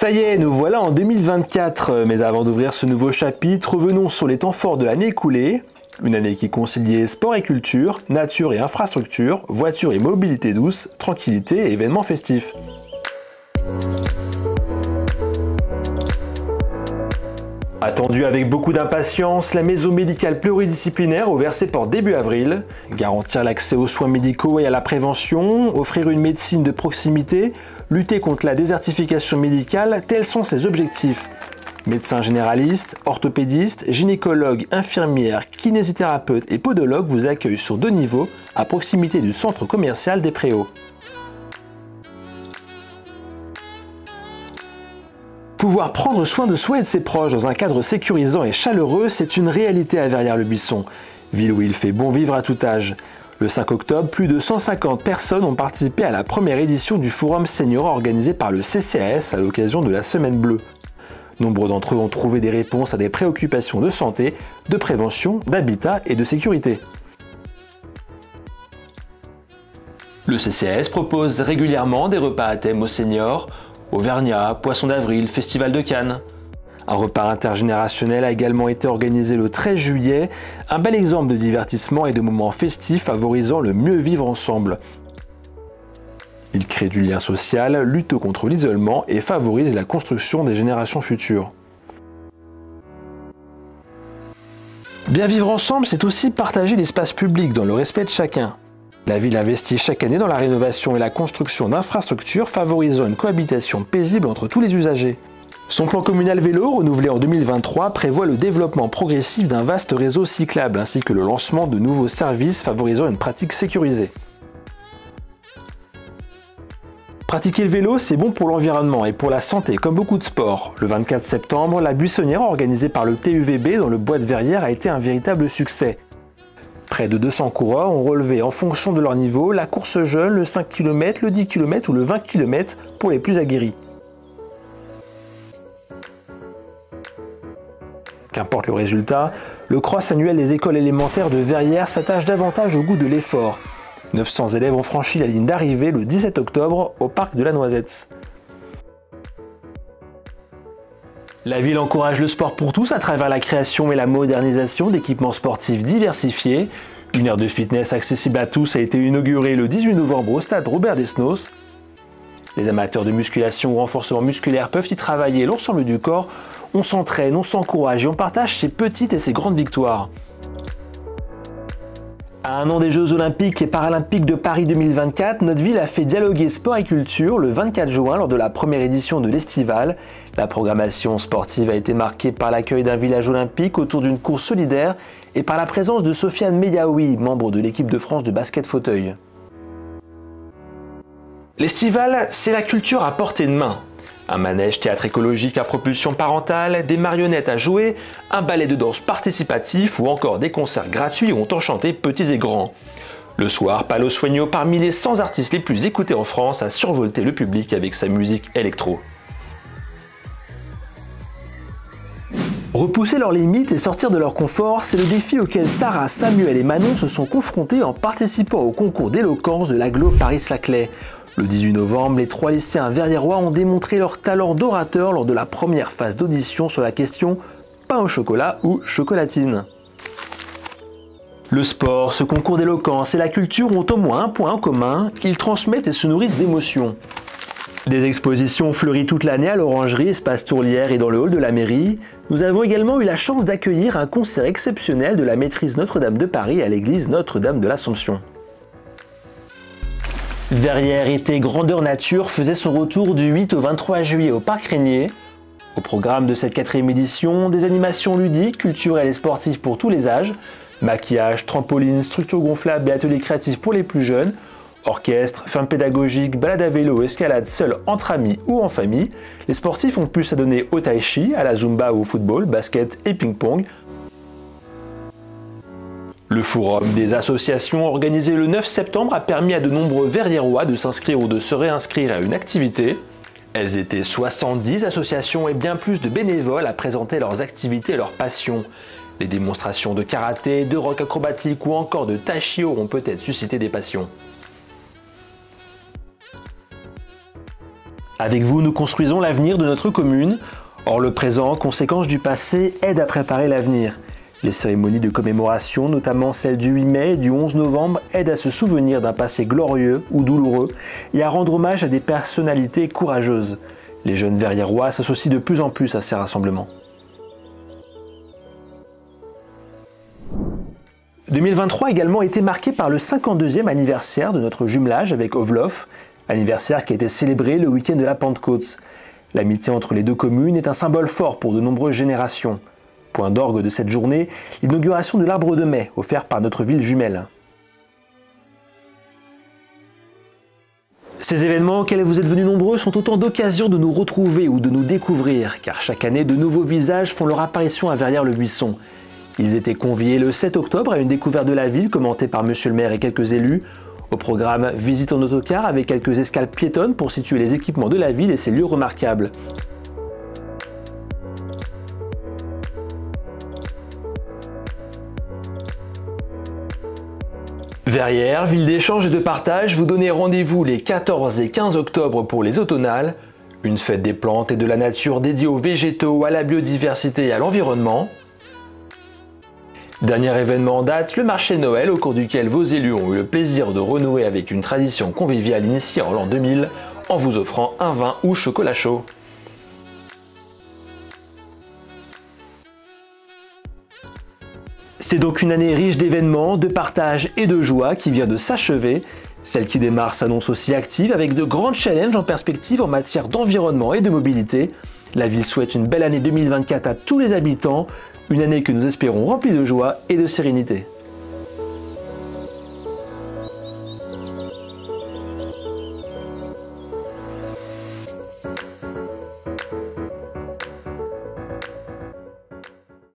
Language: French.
Ça y est, nous voilà en 2024, mais avant d'ouvrir ce nouveau chapitre, revenons sur les temps forts de l'année écoulée. Une année qui conciliait sport et culture, nature et infrastructure, voiture et mobilité douce, tranquillité et événements festifs. Attendue avec beaucoup d'impatience, la maison médicale pluridisciplinaire ouvert ses portes début avril. Garantir l'accès aux soins médicaux et à la prévention, offrir une médecine de proximité, lutter contre la désertification médicale, tels sont ses objectifs. Médecins généralistes, orthopédistes, gynécologues, infirmières, kinésithérapeutes et podologues vous accueillent sur 2 niveaux à proximité du centre commercial des Préaux. Pouvoir prendre soin de soi et de ses proches dans un cadre sécurisant et chaleureux, c'est une réalité à Verrières-le-Buisson, ville où il fait bon vivre à tout âge. Le 5 octobre, plus de 150 personnes ont participé à la première édition du Forum Senior organisé par le CCAS à l'occasion de la Semaine Bleue. Nombre d'entre eux ont trouvé des réponses à des préoccupations de santé, de prévention, d'habitat et de sécurité. Le CCAS propose régulièrement des repas à thème aux seniors, Auvergnat, Poisson d'avril, Festival de Cannes. Un repas intergénérationnel a également été organisé le 13 juillet, un bel exemple de divertissement et de moments festifs favorisant le mieux vivre ensemble. Il crée du lien social, lutte contre l'isolement et favorise la construction des générations futures. Bien vivre ensemble, c'est aussi partager l'espace public dans le respect de chacun. La ville investit chaque année dans la rénovation et la construction d'infrastructures favorisant une cohabitation paisible entre tous les usagers. Son plan communal vélo, renouvelé en 2023, prévoit le développement progressif d'un vaste réseau cyclable ainsi que le lancement de nouveaux services favorisant une pratique sécurisée. Pratiquer le vélo, c'est bon pour l'environnement et pour la santé, comme beaucoup de sports. Le 24 septembre, la buissonnière organisée par le TUVB dans le bois de Verrières a été un véritable succès. Près de 200 coureurs ont relevé en fonction de leur niveau la course jeune, le 5 km, le 10 km ou le 20 km pour les plus aguerris. Qu'importe le résultat, le cross annuel des écoles élémentaires de Verrières s'attache davantage au goût de l'effort. 900 élèves ont franchi la ligne d'arrivée le 17 octobre au parc de la Noisette. La ville encourage le sport pour tous à travers la création et la modernisation d'équipements sportifs diversifiés. Une aire de fitness accessible à tous a été inaugurée le 18 novembre au stade Robert Desnos. Les amateurs de musculation ou renforcement musculaire peuvent y travailler l'ensemble du corps. On s'entraîne, on s'encourage et on partage ses petites et ses grandes victoires. À un an des Jeux Olympiques et Paralympiques de Paris 2024, notre ville a fait dialoguer sport et culture le 24 juin lors de la première édition de l'Estival. La programmation sportive a été marquée par l'accueil d'un village olympique autour d'une course solidaire et par la présence de Sofiane Meyaoui, membre de l'équipe de France de basket fauteuil. L'Estival, c'est la culture à portée de main. Un manège théâtre écologique à propulsion parentale, des marionnettes à jouer, un ballet de danse participatif ou encore des concerts gratuits où ont enchanté petits et grands. Le soir, Palo Sueño, parmi les 100 artistes les plus écoutés en France, a survolté le public avec sa musique électro. Repousser leurs limites et sortir de leur confort, c'est le défi auquel Sarah, Samuel et Manon se sont confrontés en participant au concours d'éloquence de l'agglo Paris-Saclay. Le 18 novembre, les 3 lycéens verriérois ont démontré leur talent d'orateur lors de la première phase d'audition sur la question « pain au chocolat ou chocolatine ». Le sport, ce concours d'éloquence et la culture ont au moins un point en commun, ils transmettent et se nourrissent d'émotions. Des expositions fleuries toute l'année à l'Orangerie, Espace Tourlière et dans le hall de la mairie. Nous avons également eu la chance d'accueillir un concert exceptionnel de la maîtrise Notre-Dame de Paris à l'église Notre-Dame de l'Assomption. Verrières été grandeur nature faisait son retour du 8 au 23 juillet au Parc Régnier. Au programme de cette 4e édition, des animations ludiques, culturelles et sportives pour tous les âges, maquillage, trampoline, structures gonflables et ateliers créatifs pour les plus jeunes, orchestre, ferme pédagogique, balade à vélo, escalade seule, entre amis ou en famille. Les sportifs ont pu s'adonner au tai chi, à la zumba ou au football, basket et ping-pong. Le forum des associations organisé le 9 septembre a permis à de nombreux verriérois de s'inscrire ou de se réinscrire à une activité. Elles étaient 70 associations et bien plus de bénévoles à présenter leurs activités et leurs passions. Les démonstrations de karaté, de rock acrobatique ou encore de tai chi auront peut-être suscité des passions. Avec vous, nous construisons l'avenir de notre commune. Or, le présent, conséquence du passé, aide à préparer l'avenir. Les cérémonies de commémoration, notamment celles du 8 mai et du 11 novembre, aident à se souvenir d'un passé glorieux ou douloureux et à rendre hommage à des personnalités courageuses. Les jeunes verriérois s'associent de plus en plus à ces rassemblements. 2023 a également été marqué par le 52e anniversaire de notre jumelage avec Ovlof, anniversaire qui a été célébré le week-end de la Pentecôte. L'amitié entre les deux communes est un symbole fort pour de nombreuses générations. Point d'orgue de cette journée, l'inauguration de l'arbre de mai offert par notre ville jumelle. Ces événements auxquels vous êtes venus nombreux sont autant d'occasions de nous retrouver ou de nous découvrir, car chaque année, de nouveaux visages font leur apparition à Verrières-le-Buisson. Ils étaient conviés le 7 octobre à une découverte de la ville commentée par Monsieur le maire et quelques élus. Au programme, visite en autocar avec quelques escales piétonnes pour situer les équipements de la ville et ses lieux remarquables. Verrières, ville d'échange et de partage, vous donnez rendez-vous les 14 et 15 octobre pour les automnales, une fête des plantes et de la nature dédiée aux végétaux, à la biodiversité et à l'environnement. Dernier événement en date, le marché Noël, au cours duquel vos élus ont eu le plaisir de renouer avec une tradition conviviale initiée en l'an 2000 en vous offrant un vin ou chocolat chaud. C'est donc une année riche d'événements, de partage et de joie qui vient de s'achever. Celle qui démarre s'annonce aussi active avec de grands challenges en perspective en matière d'environnement et de mobilité. La ville souhaite une belle année 2024 à tous les habitants, une année que nous espérons remplie de joie et de sérénité.